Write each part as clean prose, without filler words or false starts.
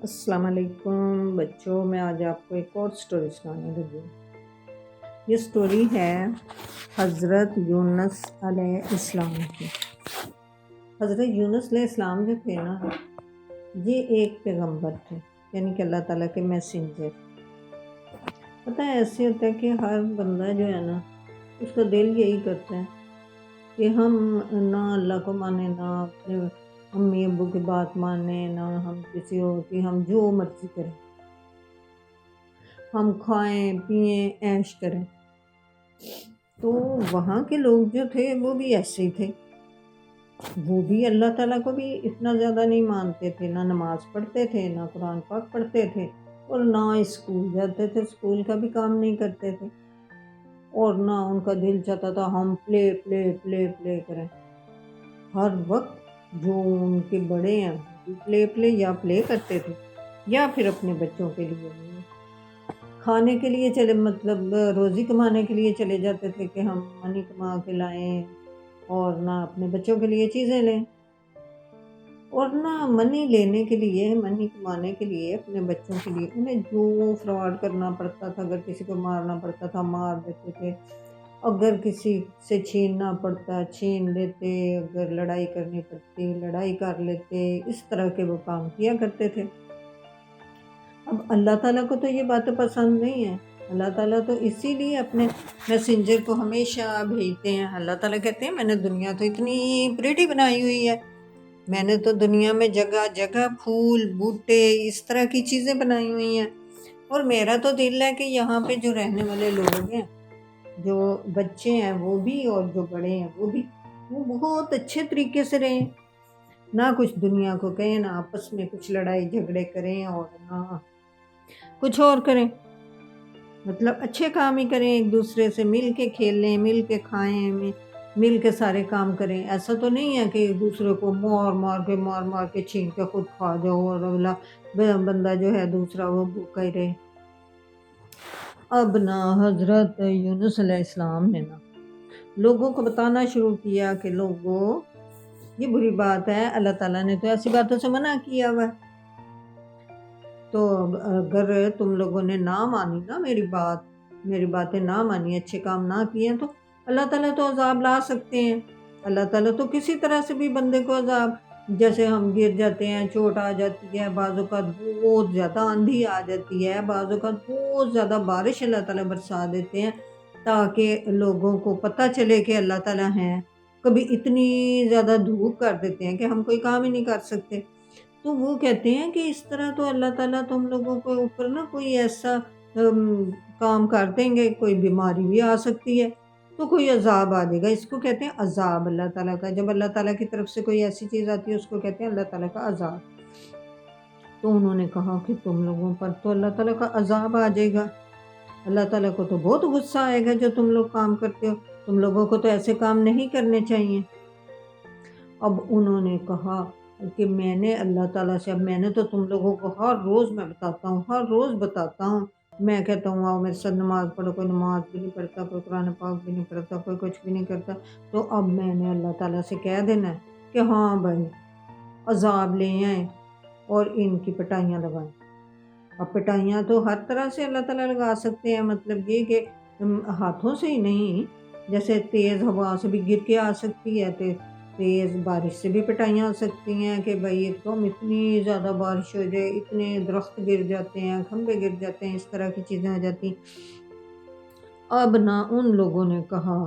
السلام علیکم بچوں، میں آج آپ کو ایک اور سٹوری سنانے لگی ہوں۔ یہ سٹوری ہے حضرت یونس علیہ السلام کی۔ حضرت یونس علیہ السلام جو تھے نا، یہ ایک پیغمبر تھے، یعنی کہ اللہ تعالیٰ کے میسنجر۔ پتہ ہے ایسے ہوتا ہے کہ ہر بندہ جو ہے نا، اس کا دل یہی کرتا ہے کہ ہم نہ اللہ کو مانے، نہ اپنے امی ابو کی بات مانے، نہ ہم کسی اور کی، ہم جو مرضی کریں، ہم کھائیں پئیں عیش کریں۔ تو وہاں کے لوگ جو تھے وہ بھی ایسے ہی تھے، وہ بھی اللہ تعالیٰ کو بھی اتنا زیادہ نہیں مانتے تھے، نہ نماز پڑھتے تھے، نہ قرآن پاک پڑھتے تھے، اور نہ اسکول جاتے تھے، اسکول کا بھی کام نہیں کرتے تھے، اور نہ ان کا دل چاہتا تھا ہم پلے پلے پلے پلے کریں۔ ہر وقت جو ان کے بڑے ہیں پلے پلے یا پلے کرتے تھے، یا پھر اپنے بچوں کے لیے کھانے کے لیے چلے، مطلب روزی کمانے کے لیے چلے جاتے تھے کہ ہم منی کما کے لائیں، اور نہ اپنے بچوں کے لیے چیزیں لیں، اور نہ منی لینے کے لیے، منی کمانے کے لیے اپنے بچوں کے لیے انہیں جو فراڈ کرنا پڑتا تھا، اگر کسی کو مارنا پڑتا تھا مار دیتے تھے، اگر کسی سے چھیننا پڑتا چھین لیتے، اگر لڑائی کرنی پڑتی لڑائی کر لیتے، اس طرح کے وہ کام کیا کرتے تھے۔ اب اللہ تعالیٰ کو تو یہ باتیں پسند نہیں ہیں۔ اللہ تعالیٰ تو اسی لیے اپنے میسنجر کو ہمیشہ بھیجتے ہیں۔ اللہ تعالیٰ کہتے ہیں میں نے دنیا تو اتنی پریٹی بنائی ہوئی ہے، میں نے تو دنیا میں جگہ جگہ پھول بوٹے اس طرح کی چیزیں بنائی ہوئی ہیں، اور میرا تو دل ہے کہ یہاں پہ جو رہنے والے لوگ ہیں، جو بچے ہیں وہ بھی، اور جو بڑے ہیں وہ بھی، وہ بہت اچھے طریقے سے رہیں، نہ کچھ دنیا کو کہیں، نہ آپس میں کچھ لڑائی جھگڑے کریں، اور نہ کچھ اور کریں، مطلب اچھے کام ہی کریں، ایک دوسرے سے مل کے کھیلیں، مل کے کھائیں، مل کے سارے کام کریں۔ ایسا تو نہیں ہے کہ ایک دوسرے کو مار مار کے چھین کے خود کھا جاؤ، اور اگلا بندہ جو ہے دوسرا وہ بھوکا ہی رہے۔ اب نا حضرت یونس علیہ السلام نے نا لوگوں کو بتانا شروع کیا کہ لوگوں، یہ بری بات ہے، اللہ تعالیٰ نے تو ایسی باتوں سے منع کیا ہوا ہے، تو اگر تم لوگوں نے نہ مانی نا میری باتیں نہ مانی، اچھے کام نہ کیے، تو اللہ تعالیٰ تو عذاب لا سکتے ہیں۔ اللہ تعالیٰ تو کسی طرح سے بھی بندے کو عذاب، جیسے ہم گر جاتے ہیں، چوٹ آ جاتی ہے، بعض اوقات بہت زیادہ آندھی آ جاتی ہے، بعض اوقات بہت زیادہ بارش اللہ تعالیٰ برسا دیتے ہیں، تاکہ لوگوں کو پتہ چلے کہ اللہ تعالیٰ ہیں۔ کبھی اتنی زیادہ دھوپ کر دیتے ہیں کہ ہم کوئی کام ہی نہیں کر سکتے، تو وہ کہتے ہیں کہ اس طرح تو اللہ تعالیٰ تم لوگوں کے اوپر نا کوئی ایسا کام کر دیں گے، کوئی بیماری بھی آ سکتی ہے، تو کوئی عذاب آ جائے گا، اس کو کہتے ہیں عذاب اللہ تعالیٰ کا۔ جب اللہ تعالیٰ کی طرف سے کوئی ایسی چیز آتی ہے اس کو کہتے ہیں اللہ تعالیٰ کا عذاب۔ تو انہوں نے کہا کہ تم لوگوں پر تو اللہ تعالیٰ کا عذاب آ جائے گا، اللہ تعالیٰ کو تو بہت غصہ آئے گا جو تم لوگ کام کرتے ہو، تم لوگوں کو تو ایسے کام نہیں کرنے چاہیے۔ اب انہوں نے کہا کہ میں نے اللہ تعالیٰ سے، اب میں نے تو تم لوگوں کو ہر روز میں بتاتا ہوں، ہر روز بتاتا ہوں، میں کہتا ہوں آؤ میرے ساتھ نماز پڑھو، کوئی نماز بھی نہیں پڑھتا، کوئی قرآن پاک بھی نہیں پڑھتا، کوئی کچھ بھی نہیں کرتا، تو اب میں نے اللہ تعالیٰ سے کہہ دینا ہے کہ ہاں بھائی عذاب لے آئیں اور ان کی پٹائیاں لگائیں۔ اب پٹائیاں تو ہر طرح سے اللہ تعالیٰ لگا سکتے ہیں، مطلب یہ کہ ہاتھوں سے ہی نہیں، جیسے تیز ہوا سے بھی گر کے آ سکتی ہے، تیز بارش سے بھی پٹائیاں ہو سکتی ہیں کہ بھائی ایک دم اتنی زیادہ بارش ہو جائے، اتنے درخت گر جاتے ہیں، کھمبے گر جاتے ہیں، اس طرح کی چیزیں ہو جاتی ہیں۔ اب نہ ان لوگوں نے کہا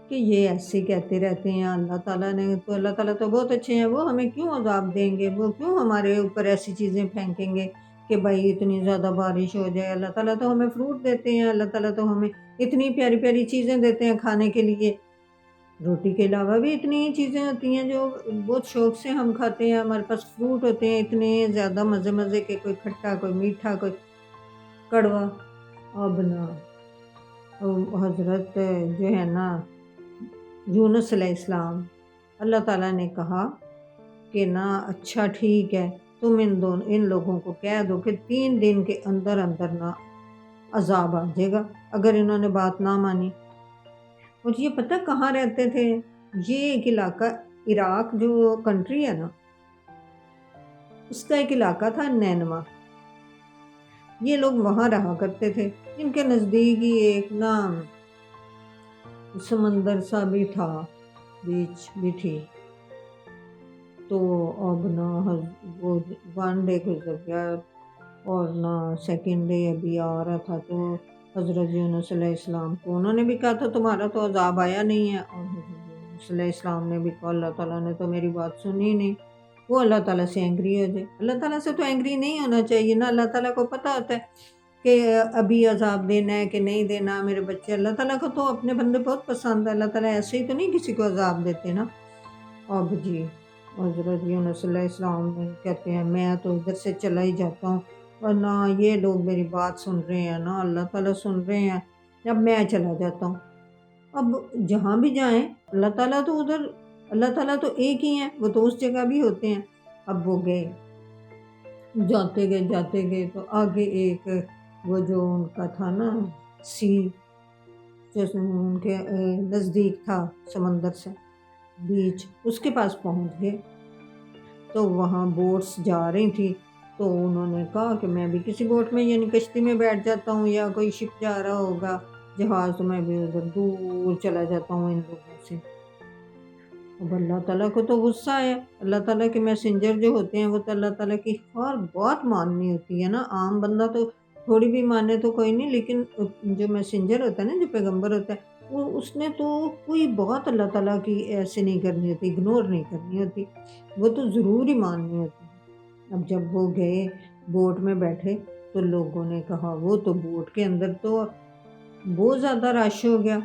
کہ یہ ایسے کہتے رہتے ہیں، اللہ تعالیٰ نے تو، اللہ تعالیٰ تو بہت اچھے ہیں، وہ ہمیں کیوں عذاب دیں گے، وہ کیوں ہمارے اوپر ایسی چیزیں پھینکیں گے کہ بھائی اتنی زیادہ بارش ہو جائے، اللہ تعالیٰ تو ہمیں فروٹ دیتے ہیں، اللہ تعالیٰ تو ہمیں اتنی پیاری پیاری چیزیں دیتے ہیں کھانے کے لیے، روٹی کے علاوہ بھی اتنی چیزیں ہوتی ہیں جو بہت شوق سے ہم کھاتے ہیں، ہمارے پاس فروٹ ہوتے ہیں اتنے زیادہ مزے مزے کے، کوئی کھٹا کوئی میٹھا کوئی کڑوا۔ اب نا حضرت جو ہے نا یونس علیہ السلام، اللہ تعالیٰ نے کہا کہ نا اچھا ٹھیک ہے، تم ان لوگوں کو کہہ دو کہ 3 دن کے اندر اندر نا عذاب آ جائے گا اگر انہوں نے بات نہ مانی۔ اور یہ پتہ کہاں رہتے تھے؟ یہ ایک علاقہ، عراق جو کنٹری ہے نا، اس کا ایک علاقہ تھا نینوا، یہ لوگ وہاں رہا کرتے تھے، ان کے نزدیک ہی ایک نا سمندر سا بھی تھا، بیچ بھی تھی۔ تو اب نا وہ 1 ڈے گزر گیا اور نا 2nd ڈے ابھی آ رہا تھا، تو حضرت یونس علیہ السلام کو انہوں نے بھی کہا تھا تمہارا تو عذاب آیا نہیں ہے، اور حضرت یونس علیہ السلام نے بھی کہا اللہ تعالیٰ نے تو میری بات سنی نہیں، وہ اللہ تعالیٰ سے اینگری ہو جائے۔ اللہ تعالیٰ سے تو اینگری نہیں ہونا چاہیے نا، اللہ تعالیٰ کو پتہ ہوتا ہے کہ ابھی عذاب دینا ہے کہ نہیں دینا میرے بچے۔ اللہ تعالیٰ کو تو اپنے بندے بہت پسند ہے، اللہ تعالیٰ ایسے ہی تو نہیں کسی کو عذاب دیتے نا۔ اب جی حضرت یونس علیہ السلام نے کہتے ہیں میں تو ادھر سے چلا ہی جاتا ہوں، اور نہ یہ لوگ میری بات سن رہے ہیں نہ اللہ تعالیٰ سن رہے ہیں، اب میں چلا جاتا ہوں۔ اب جہاں بھی جائیں اللہ تعالیٰ تو ادھر، اللہ تعالیٰ تو ایک ہی ہیں، وہ تو اس جگہ بھی ہوتے ہیں۔ اب وہ گئے، جاتے گئے تو آگے ایک وہ جو ان کا تھا نا سی، جو ان کے نزدیک تھا سمندر سے بیچ، اس کے پاس پہنچ گئے تو وہاں بوٹس جا رہی تھی، تو انہوں نے کہا کہ میں بھی کسی بوٹ میں یعنی کشتی میں بیٹھ جاتا ہوں، یا کوئی شپ جا رہا ہوگا جہاز، تو میں بھی ادھر دور چلا جاتا ہوں ان لوگوں سے۔ اب اللہ تعالیٰ کو تو غصہ آیا، اللہ تعالیٰ کے میسنجر جو ہوتے ہیں وہ تو اللہ تعالیٰ کی ہر بات ماننی ہوتی ہے نا، عام بندہ تو تھوڑی بھی مانے تو کوئی نہیں، لیکن جو میسنجر ہوتا ہے نا، جو پیغمبر ہوتا ہے، وہ اس نے تو کوئی بات اللہ تعالیٰ کی ایسے نہیں کرنی ہوتی، اگنور نہیں کرنی ہوتی، وہ تو ضرور ہی ماننی ہوتی۔ اب جب وہ گئے بوٹ میں بیٹھے تو لوگوں نے کہا وہ تو بوٹ کے اندر تو بہت زیادہ رش ہو گیا،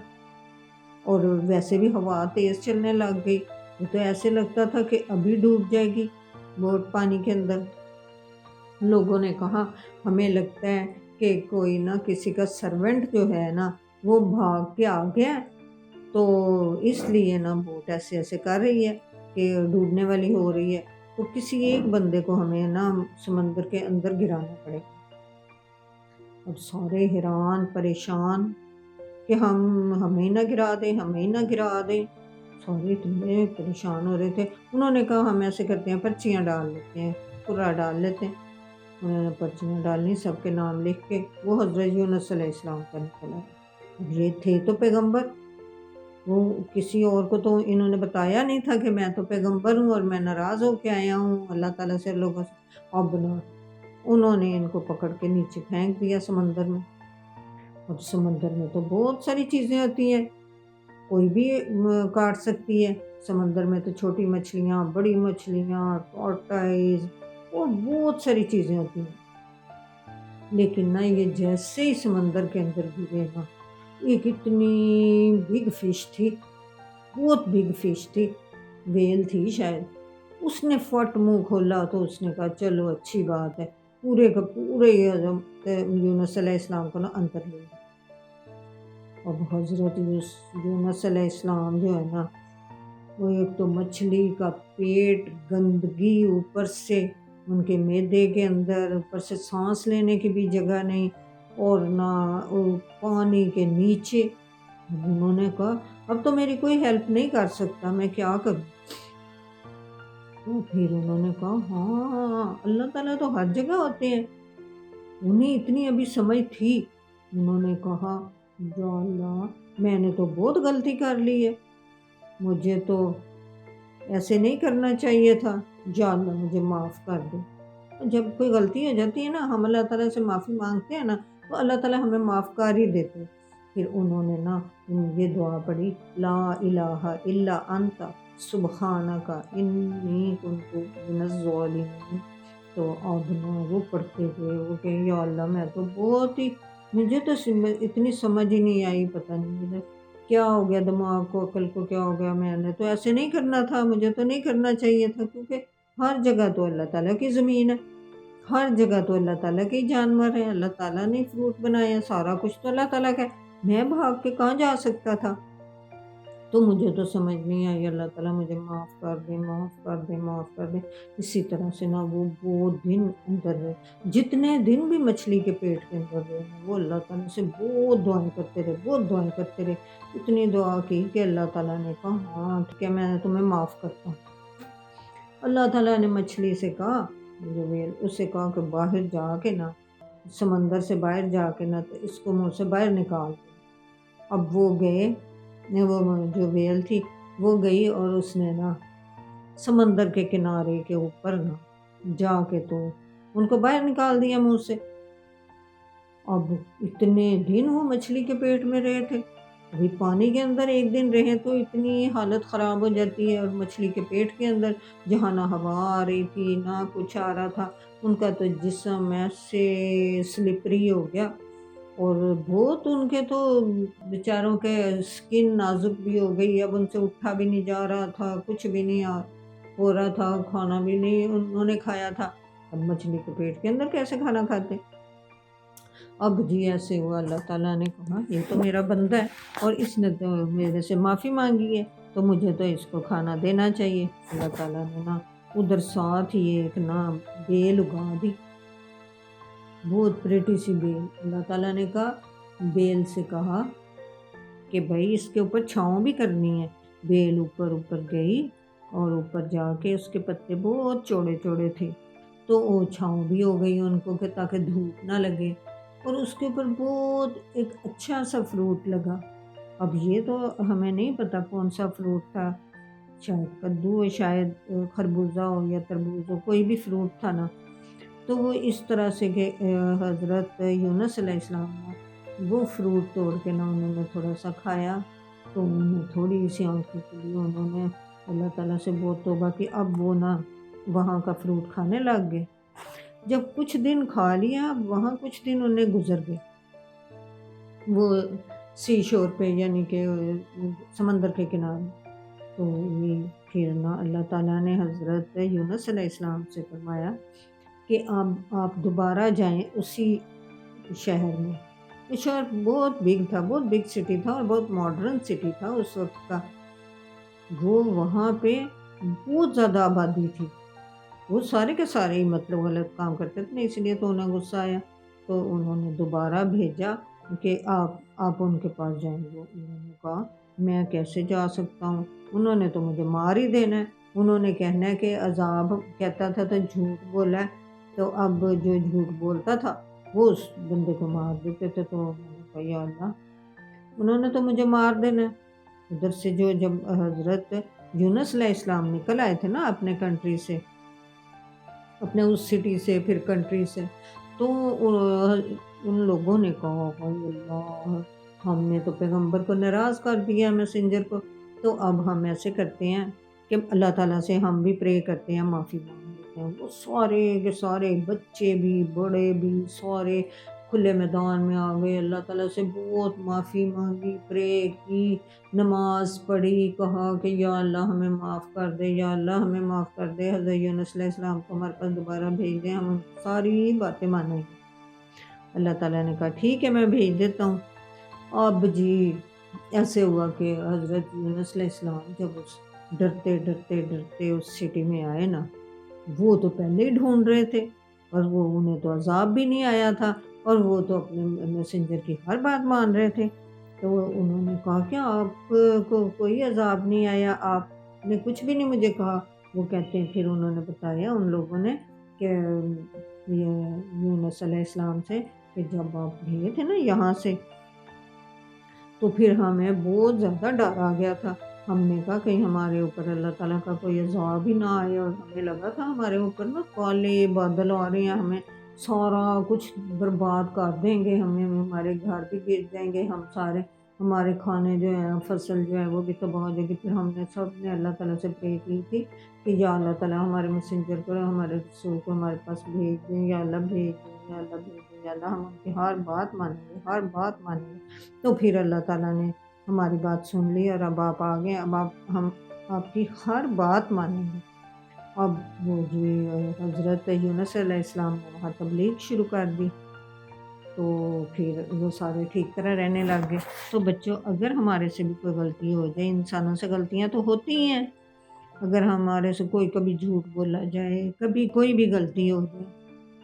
اور ویسے بھی ہوا تیز چلنے لگ گئی، وہ تو ایسے لگتا تھا کہ ابھی ڈوب جائے گی بوٹ پانی کے اندر۔ لوگوں نے کہا ہمیں لگتا ہے کہ کوئی نہ کسی کا سرونٹ جو ہے نا وہ بھاگ کے آ گیا ہے، تو اس لیے نا بوٹ ایسے ایسے کر رہی ہے کہ ڈوبنے والی ہو رہی ہے، تو کسی ایک بندے کو ہمیں نا سمندر کے اندر گرانا پڑے۔ اب سارے حیران پریشان کہ ہمیں نہ گرا دیں، ہمیں نہ گرا دیں، سارے اتنے پریشان ہو رہے تھے۔ انہوں نے کہا ہم ایسے کرتے ہیں پرچیاں ڈال لیتے ہیں، قرعہ ڈال لیتے ہیں۔ انہوں نے پرچیاں ڈالنی، سب کے نام لکھ کے وہ حضرت یونس علیہ السلام کا نکلا۔ یہ تھے تو پیغمبر، وہ کسی اور کو تو انہوں نے بتایا نہیں تھا کہ میں تو پیغمبر ہوں اور میں ناراض ہو کے آیا ہوں اللہ تعالیٰ سے لوگوں سے۔ اب نا انہوں نے ان کو پکڑ کے نیچے پھینک دیا سمندر میں۔ اب سمندر میں تو بہت ساری چیزیں ہوتی ہیں، کوئی بھی کاٹ سکتی ہے سمندر میں، تو چھوٹی مچھلیاں، بڑی مچھلیاں، ٹورٹائز، اور بہت ساری چیزیں ہوتی ہیں۔ لیکن نا یہ جیسے ہی سمندر کے اندر گرے نا، ایک اتنی بگ فش تھی، بہت بگ فش تھی، ویل تھی شاید، اس نے فٹ منہ کھولا تو اس نے کہا چلو اچھی بات ہے، پورے کا پورے یونس علیہ السلام کو نا اندر لے گیا۔ اب حضرت یونس علیہ السلام جو ہے نا، وہ ایک تو مچھلی کا پیٹ، گندگی اوپر سے ان کے معدے کے اندر، اوپر سے سانس لینے کی بھی جگہ نہیں، اور نہ پانی کے نیچے۔ انہوں نے کہا اب تو میری کوئی ہیلپ نہیں کر سکتا، میں کیا کروں؟ تو پھر انہوں نے کہا ہاں اللہ تعالیٰ تو ہر جگہ ہوتے ہیں۔ انہیں اتنی ابھی سمجھ تھی، انہوں نے کہا یا اللہ میں نے تو بہت غلطی کر لی ہے، مجھے تو ایسے نہیں کرنا چاہیے تھا، یا اللہ مجھے معاف کر دے۔ جب کوئی غلطی ہو جاتی ہے نا، ہم اللہ تعالیٰ سے معافی مانگتے ہیں نا، تو اللہ تعالیٰ ہمیں معاف کر ہی دیتے۔ پھر انہوں نے نا یہ دعا پڑھی، لا الہ الا انت سبحانک انی کنت من الظالمین۔ تو اب نا وہ پڑھتے تھے، وہ کہ یا اللہ میں تو بہت ہی، مجھے تو اتنی سمجھ ہی نہیں آئی، پتہ نہیں مجھے کیا ہو گیا، دماغ کو عقل کو کیا ہو گیا، میں نے تو ایسے نہیں کرنا تھا، مجھے تو نہیں کرنا چاہیے تھا، کیونکہ ہر جگہ تو اللہ تعالیٰ کی زمین ہے، ہر جگہ تو اللہ تعالیٰ کے جانور ہیں، اللہ تعالیٰ نے فروٹ بنائے ہیں، سارا کچھ تو اللہ تعالیٰ کا ہے، میں بھاگ کے کہاں جا سکتا تھا؟ تو مجھے تو سمجھ نہیں آئی، اللہ تعالیٰ مجھے معاف کر دے، معاف کر دے، معاف کر دے۔ اسی طرح سے نا وہ بہت دن اندر رہے، جتنے دن بھی مچھلی کے پیٹ کے اندر رہے وہ اللہ تعالیٰ سے بہت دعائیں کرتے رہے، بہت دعائیں کرتے رہے، اتنی دعا کی کہ اللہ تعالیٰ نے کہا ہاں ٹھیک ہے میں تمہیں معاف کرتا ہوں۔ اللہ تعالیٰ نے مچھلی سے کہا جو ویل، اس سے کہا کہ باہر جا کے نا، سمندر سے باہر جا کے نا، تو اس کو منہ سے باہر نکال دو۔ اب وہ گئے، وہ جو ویل تھی وہ گئی اور اس نے نا سمندر کے کنارے کے اوپر نا جا کے تو ان کو باہر نکال دیا منہ سے۔ اب اتنے دن وہ مچھلی کے پیٹ میں رہے تھے، ابھی پانی کے اندر ایک دن رہے تو اتنی حالت خراب ہو جاتی ہے، اور مچھلی کے پیٹ کے اندر جہاں نہ ہوا آ رہی تھی نہ کچھ آ رہا تھا، ان کا تو جسم ایسے سلپری ہو گیا، اور بہت ان کے تو بیچاروں کے سکن نازک بھی ہو گئی، اب ان سے اٹھا بھی نہیں جا رہا تھا، کچھ بھی نہیں ہو رہا تھا، کھانا بھی نہیں انہوں نے کھایا تھا، اب مچھلی کے پیٹ کے اندر کیسے کھانا کھاتے۔ اب جی ایسے ہوا، اللہ تعالیٰ نے کہا یہ تو میرا بندہ ہے اور اس نے تو میرے سے معافی مانگی ہے، تو مجھے تو اس کو کھانا دینا چاہیے۔ اللہ تعالیٰ نے نا ادھر ساتھ ہی ایک نا بیل اگا دی، بہت پریٹی سی بیل۔ اللہ تعالیٰ نے کہا، بیل سے کہا کہ بھائی اس کے اوپر چھاؤں بھی کرنی ہے۔ بیل اوپر گئی اور اوپر جا کے اس کے پتے بہت چوڑے چوڑے تھے، تو وہ چھاؤں بھی ہو گئی ان کو کہ تاکہ دھوپ نہ لگے، اور اس کے اوپر بہت ایک اچھا سا فروٹ لگا۔ اب یہ تو ہمیں نہیں پتا کون سا فروٹ تھا، شاید کدو ہو، شاید خربوزہ ہو یا تربوز ہو، کوئی بھی فروٹ تھا نا۔ تو وہ اس طرح سے کہ حضرت یونس علیہ السلام نے وہ فروٹ توڑ کے نا انہوں نے تھوڑا سا کھایا، تو انہیں تھوڑی سی آنکھوں کے لیے انہوں نے اللہ تعالیٰ سے بہت توبہ کی، اب وہ نا وہاں کا فروٹ کھانے لگ گئے۔ جب کچھ دن کھا لیا، وہاں کچھ دن انہیں گزر گئے، وہ سی شور پہ یعنی کہ سمندر کے کنارے، تو یہ پھر نا اللہ تعالیٰ نے حضرت یونس علیہ السلام سے فرمایا کہ آپ دوبارہ جائیں اسی شہر میں۔ یہ شہر بہت بگ تھا، بہت بگ سٹی تھا اور بہت ماڈرن سٹی تھا اس وقت کا، وہ وہاں پہ بہت زیادہ آبادی تھی، وہ سارے کے سارے ہی مطلب غلط کام کرتے تھے، اس لیے تو انہیں غصہ آیا، تو انہوں نے دوبارہ بھیجا کہ آپ ان کے پاس جائیں گے۔ انہوں نے کہا میں کیسے جا سکتا ہوں، انہوں نے تو مجھے مار ہی دینا ہے، انہوں نے کہنا ہے کہ عذاب کہتا تھا تو جھوٹ بولا ہے، تو اب جو جھوٹ بولتا تھا وہ اس بندے کو مار دیتے تھے، تو انہوں نے کہا یا اللہ انہوں نے تو مجھے مار دینا ہے۔ ادھر سے جب حضرت یونس علیہ السلام نکل آئے تھے نا اپنے کنٹری سے، اپنے اس سٹی سے پھر کنٹری سے، تو ان لوگوں نے کہا بھائی اللہ ہم نے تو پیغمبر کو ناراض کر دیا، میسنجر کو، تو اب ہم ایسے کرتے ہیں کہ اللہ تعالیٰ سے ہم بھی پرے کرتے ہیں، معافی مانگ لیتے ہیں۔ وہ سارے کے سارے بچے بھی بڑے بھی سارے کھلے میدان میں آ گئے، اللہ تعالیٰ سے بہت معافی مانگی، پرے کی، نماز پڑھی، کہا کہ یا اللہ ہمیں معاف کر دے، یا اللہ ہمیں معاف کر دے، حضرت یونس علیہ السلام کو ہمارے پاس دوبارہ بھیج دیں، ہم ساری باتیں مانیں گے۔ اللہ تعالیٰ نے کہا ٹھیک ہے میں بھیج دیتا ہوں۔ اب جی ایسے ہوا کہ حضرت یونس علیہ السلام جب اس ڈرتے ڈرتے ڈرتے اس سٹی میں آئے نا، وہ تو پہلے ہی ڈھونڈ رہے تھے، اور وہ انہیں تو عذاب بھی نہیں آیا تھا، اور وہ تو اپنے میسنجر کی ہر بات مان رہے تھے، تو انہوں نے کہا کہ آپ کو کوئی عذاب نہیں آیا، آپ نے کچھ بھی نہیں مجھے کہا۔ وہ کہتے ہیں پھر انہوں نے بتایا ان لوگوں نے کہ یونس علیہ السلام سے کہ جب آپ گئے تھے نا یہاں سے تو پھر ہمیں بہت زیادہ ڈر آ گیا تھا، ہم نے کہا کہیں ہمارے اوپر اللہ تعالیٰ کا کوئی عذاب ہی نہ آئے، اور ہمیں لگا تھا ہمارے اوپر نا کالے بادل آ رہے ہیں، ہمیں سارا کچھ برباد کر دیں گے، ہمارے گھر بھی گر جائیں گے، ہم سارے ہمارے کھانے جو ہیں فصل جو ہے وہ بھی تباہ ہو جائے گی۔ پھر ہم نے سب نے اللہ تعالیٰ سے پرے کی تھی کہ یا اللہ تعالیٰ ہمارے میسنجر کو ہمارے رسول کو ہمارے پاس بھیج دیں، یا اللہ بھیج دیں، یا اللہ بھیج دیں، یا اللہ ہم ان کی ہر بات مانیں گے، ہر بات مانیں گے۔ تو پھر اللہ تعالیٰ نے ہماری بات سن لی، اور اب آپ آ گئے، اب ہم آپ کی ہر بات مانیں گے۔ اب وہ جی حضرت یونس علیہ السلام نے وہاں تبلیغ شروع کر دی، تو پھر وہ سارے ٹھیک طرح رہنے لگ گئے۔ تو بچوں اگر ہمارے سے بھی کوئی غلطی ہو جائے، انسانوں سے غلطیاں تو ہوتی ہیں، اگر ہمارے سے کوئی کبھی جھوٹ بولا جائے، کبھی کوئی بھی غلطی ہو جائے،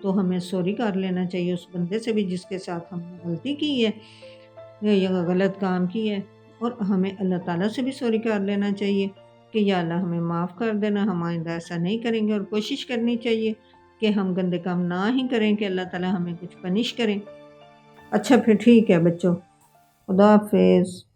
تو ہمیں سوری کر لینا چاہیے اس بندے سے بھی جس کے ساتھ ہم نے غلطی کی ہے یا غلط کام کی ہے، اور ہمیں اللہ تعالیٰ سے بھی سوری کر لینا چاہیے کہ یا اللہ ہمیں معاف کر دینا، ہم آئندہ ایسا نہیں کریں گے، اور کوشش کرنی چاہیے کہ ہم گندے کام نہ ہی کریں کہ اللہ تعالیٰ ہمیں کچھ پنش کریں۔ اچھا پھر ٹھیک ہے بچوں، خدا حافظ۔